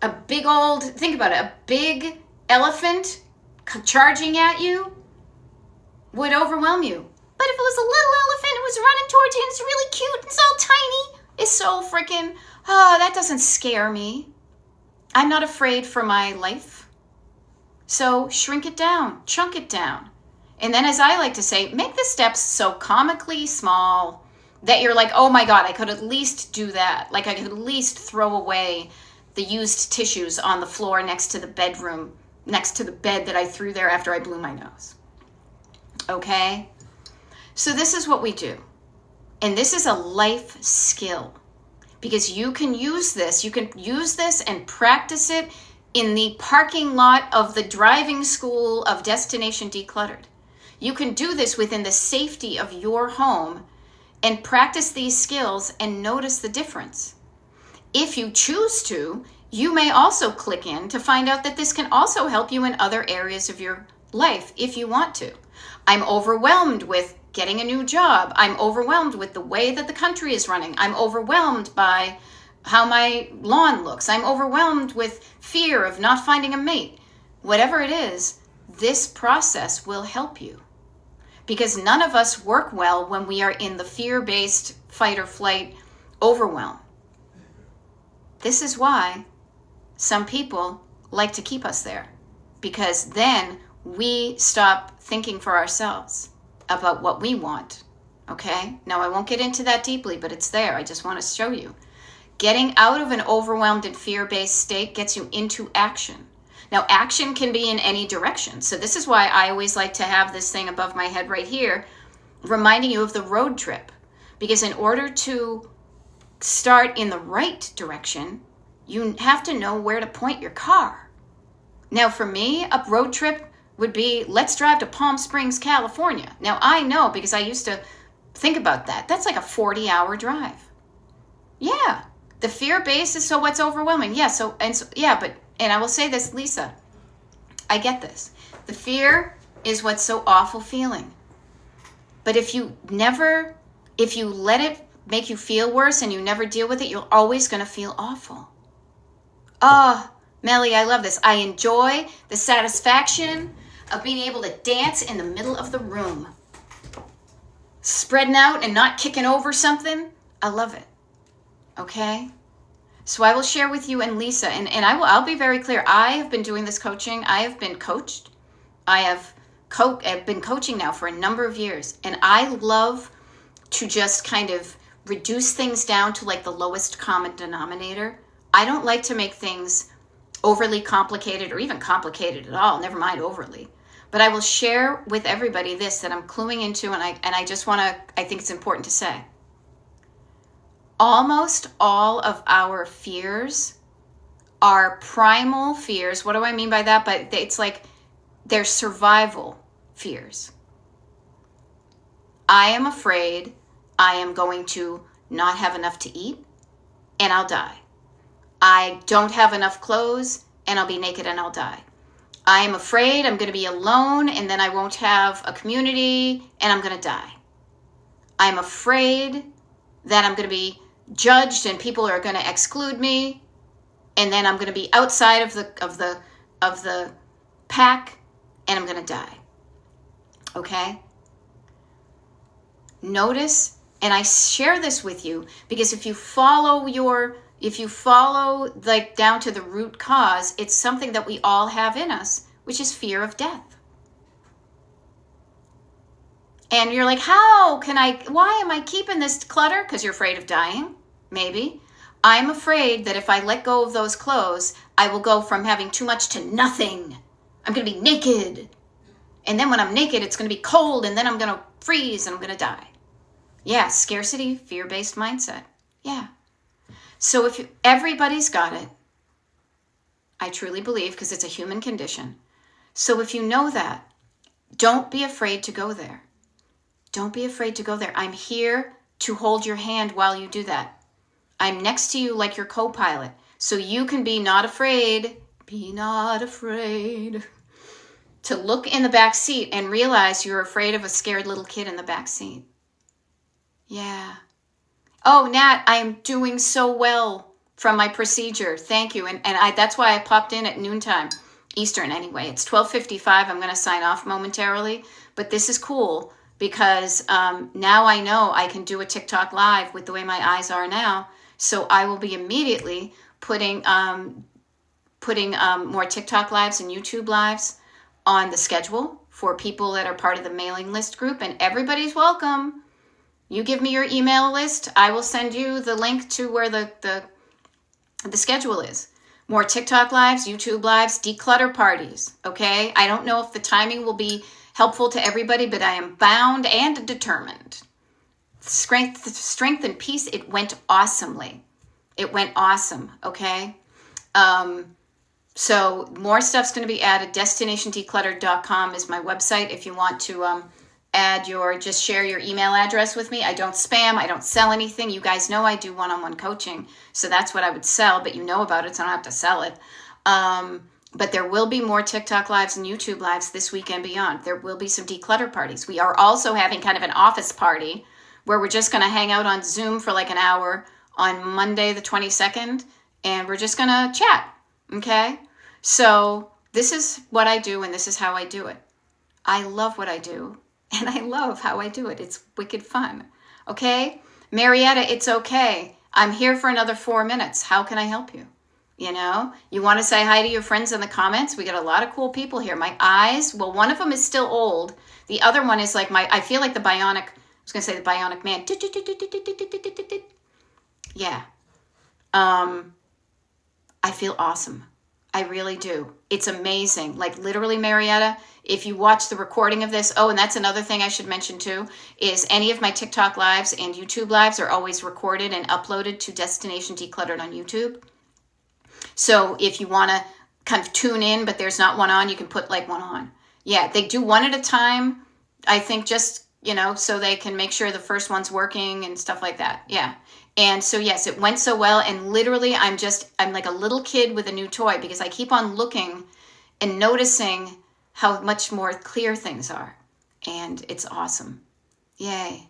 Think about it, a big elephant charging at you would overwhelm you. But if it was a little elephant, it was running towards you, and it's really cute, it's all tiny, it's so freaking, that doesn't scare me. I'm not afraid for my life. So shrink it down, chunk it down. And then, as I like to say, make the steps so comically small that you're like, oh my God, I could at least do that. Like I could at least throw away the used tissues on the floor next to the bedroom next to the bed that I threw there after I blew my nose. Okay? So this is what we do. And this is a life skill, because you can use this. You can use this and practice it in the parking lot of the driving school of Destination Decluttered. You can do this within the safety of your home and practice these skills and notice the difference. If you choose to, you may also click in to find out that this can also help you in other areas of your life if you want to. I'm overwhelmed with getting a new job. I'm overwhelmed with the way that the country is running. I'm overwhelmed by how my lawn looks. I'm overwhelmed with fear of not finding a mate. Whatever it is, this process will help you. Because none of us work well when we are in the fear-based fight or flight overwhelm. This is why some people like to keep us there, because then we stop thinking for ourselves about what we want. Okay? Now, I won't get into that deeply, but it's there. I just want to show you. Getting out of an overwhelmed and fear-based state gets you into action. Now, action can be in any direction. So this is why I always like to have this thing above my head right here, reminding you of the road trip. Because in order to start in the right direction, you have to know where to point your car. Now, for me, a road trip would be, let's drive to Palm Springs, California. Now, I know because I used to think about that. That's like a 40-hour drive. Yeah. The fear base is so what's overwhelming. Yeah, and I will say this, Lisa, I get this. The fear is what's so awful feeling. But if you let it make you feel worse and you never deal with it, you're always going to feel awful. Oh, Melly, I love this. I enjoy the satisfaction of being able to dance in the middle of the room. Spreading out and not kicking over something. I love it. Okay? So I will share with you and Lisa, and I'll be very clear. I have been doing this coaching. I have been coached. I've been coaching now for a number of years, and I love to just kind of reduce things down to like the lowest common denominator. I don't like to make things overly complicated or even complicated at all, never mind overly. But I will share with everybody this that I'm cluing into, and I think it's important to say. Almost all of our fears are primal fears. What do I mean by that? But it's like they're survival fears. I am afraid I am going to not have enough to eat and I'll die. I don't have enough clothes and I'll be naked and I'll die. I am afraid I'm going to be alone and then I won't have a community and I'm going to die. I'm afraid that I'm going to be judged and people are going to exclude me, and then I'm going to be outside of the pack and I'm going to die. Okay? Notice, and I share this with you because if you follow like down to the root cause, it's something that we all have in us, which is fear of death. And you're like, why am I keeping this clutter? Because you're afraid of dying, maybe. I'm afraid that if I let go of those clothes, I will go from having too much to nothing. I'm going to be naked. And then when I'm naked, it's going to be cold, and then I'm going to freeze, and I'm going to die. Yeah, scarcity, fear-based mindset. Yeah. So everybody's got it. I truly believe, because it's a human condition. So if you know that, don't be afraid to go there. Don't be afraid to go there. I'm here to hold your hand while you do that. I'm next to you like your co-pilot. So you can be not afraid to look in the back seat and realize you're afraid of a scared little kid in the back seat. Yeah. Oh, Nat, I'm doing so well from my procedure. Thank you. And that's why I popped in at noontime, Eastern anyway. It's 12:55. I'm going to sign off momentarily. But this is cool. Because now I know I can do a TikTok live with the way my eyes are now. So I will be immediately putting more TikTok lives and YouTube lives on the schedule for people that are part of the mailing list group. And everybody's welcome. You give me your email list. I will send you the link to where the schedule is. More TikTok lives, YouTube lives, declutter parties, okay? I don't know if the timing will be helpful to everybody, but I am bound and determined. Strength and peace, it went awesomely. It went awesome, okay? So more stuff's going to be added. DestinationDecluttered.com is my website if you want to just share your email address with me. I don't spam. I don't sell anything. You guys know I do one-on-one coaching, so that's what I would sell, but you know about it, so I don't have to sell it. But there will be more TikTok lives and YouTube lives this week and beyond. There will be some declutter parties. We are also having kind of an office party where we're just going to hang out on Zoom for like an hour on Monday the 22nd, and we're just going to chat, okay? So this is what I do, and this is how I do it. I love what I do, and I love how I do it. It's wicked fun, okay? Marietta, it's okay. I'm here for another 4 minutes. How can I help you? You know, you want to say hi to your friends in the comments? We got a lot of cool people here. My eyes, well, one of them is still old. The other one is like I feel like the bionic, I was going to say the bionic man. Yeah. I feel awesome. I really do. It's amazing. Like literally, Marietta, if you watch the recording of this, and that's another thing I should mention too, is any of my TikTok lives and YouTube lives are always recorded and uploaded to Destination Decluttered on YouTube. So if you want to kind of tune in, but there's not one on, you can put like one on. Yeah, they do one at a time, I think, just, so they can make sure the first one's working and stuff like that. Yeah. And so, yes, it went so well. And literally, I'm like a little kid with a new toy because I keep on looking and noticing how much more clear things are. And it's awesome. Yay.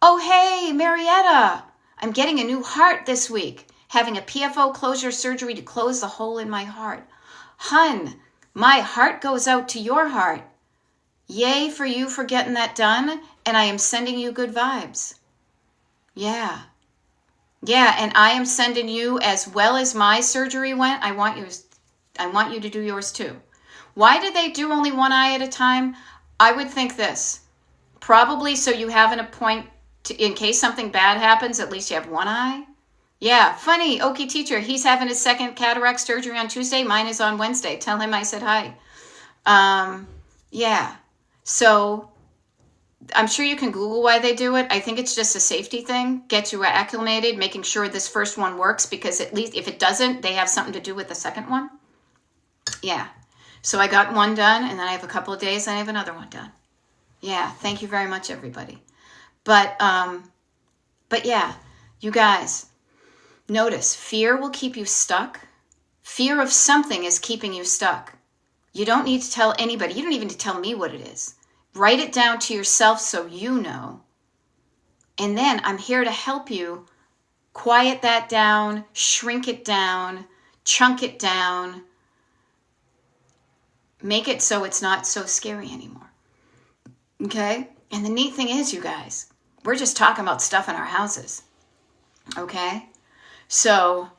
Oh, hey, Marietta, I'm getting a new heart this week. Having a PFO closure surgery to close the hole in my heart. Hun, my heart goes out to your heart. Yay for you for getting that done, and I am sending you good vibes. Yeah. Yeah, and I am sending you, as well as my surgery went, I want you to do yours too. Why did they do only one eye at a time? I would think this. Probably so you have an appointment, in case something bad happens, at least you have one eye. Yeah, funny. Okie teacher, he's having his second cataract surgery on Tuesday. Mine is on Wednesday. Tell him I said hi. Yeah. So I'm sure you can Google why they do it. I think it's just a safety thing. Get you acclimated, making sure this first one works, because at least if it doesn't, they have something to do with the second one. Yeah. So I got one done, and then I have a couple of days, and I have another one done. Yeah. Thank you very much, everybody. But yeah, you guys, notice, fear will keep you stuck. Fear of something is keeping you stuck. You don't need to tell anybody. You don't even need to tell me what it is. Write it down to yourself so you know. And then I'm here to help you quiet that down, shrink it down, chunk it down, make it so it's not so scary anymore. Okay? And the neat thing is, you guys, we're just talking about stuff in our houses. Okay? So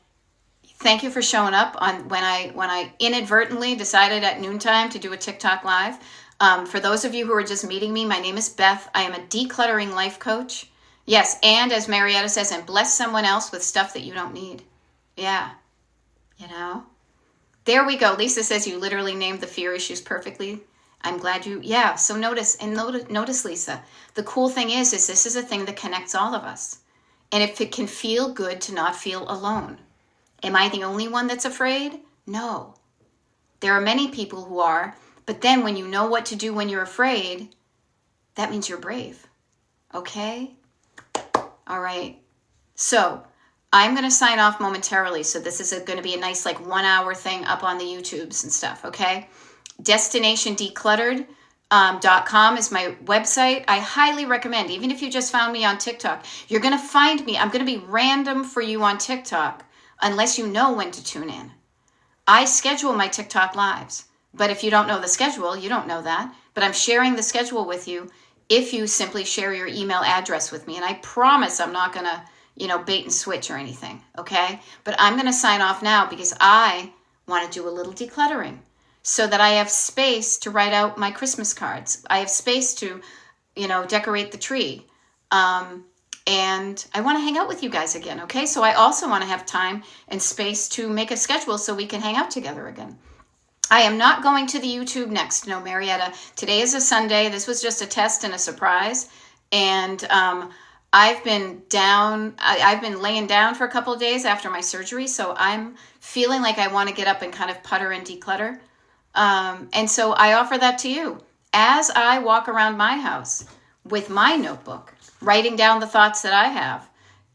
thank you for showing up on when I inadvertently decided at noontime to do a TikTok live. For those of you who are just meeting me, my name is Beth. I am a decluttering life coach. Yes, and as Marietta says, and bless someone else with stuff that you don't need. Yeah, There we go. Lisa says you literally named the fear issues perfectly. I'm glad you, yeah. So notice, Lisa, the cool thing is this is a thing that connects all of us. And if it can feel good to not feel alone. Am I the only one that's afraid? No. There are many people who are. But then when you know what to do when you're afraid, that means you're brave. Okay? All right. So I'm going to sign off momentarily. So this is going to be a nice 1 hour thing up on the YouTubes and stuff. Okay? DestinationDecluttered.com is my website. I highly recommend, even if you just found me on TikTok, you're going to find me. I'm going to be random for you on TikTok unless you know when to tune in. I schedule my TikTok lives. But if you don't know the schedule, you don't know that. But I'm sharing the schedule with you if you simply share your email address with me. And I promise I'm not going to, bait and switch or anything, okay? But I'm going to sign off now because I want to do a little decluttering so that I have space to write out my Christmas cards. I have space to, decorate the tree. And I want to hang out with you guys again, okay? So I also want to have time and space to make a schedule so we can hang out together again. I am not going to the YouTube next. No, Marietta. Today is a Sunday. This was just a test and a surprise. And I've been down. I've been laying down for a couple of days after my surgery. So I'm feeling like I want to get up and kind of putter and declutter. And so I offer that to you. As I walk around my house with my notebook, writing down the thoughts that I have,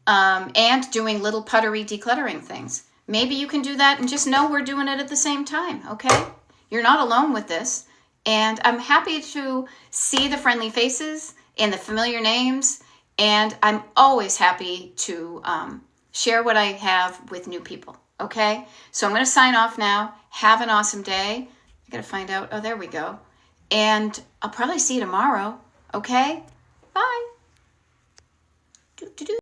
and doing little puttery decluttering things. Maybe you can do that and just know we're doing it at the same time, okay? You're not alone with this. And I'm happy to see the friendly faces and the familiar names. And I'm always happy to share what I have with new people, okay? So I'm going to sign off now. Have an awesome day. I got to find out. Oh, there we go. And I'll probably see you tomorrow, okay? Bye.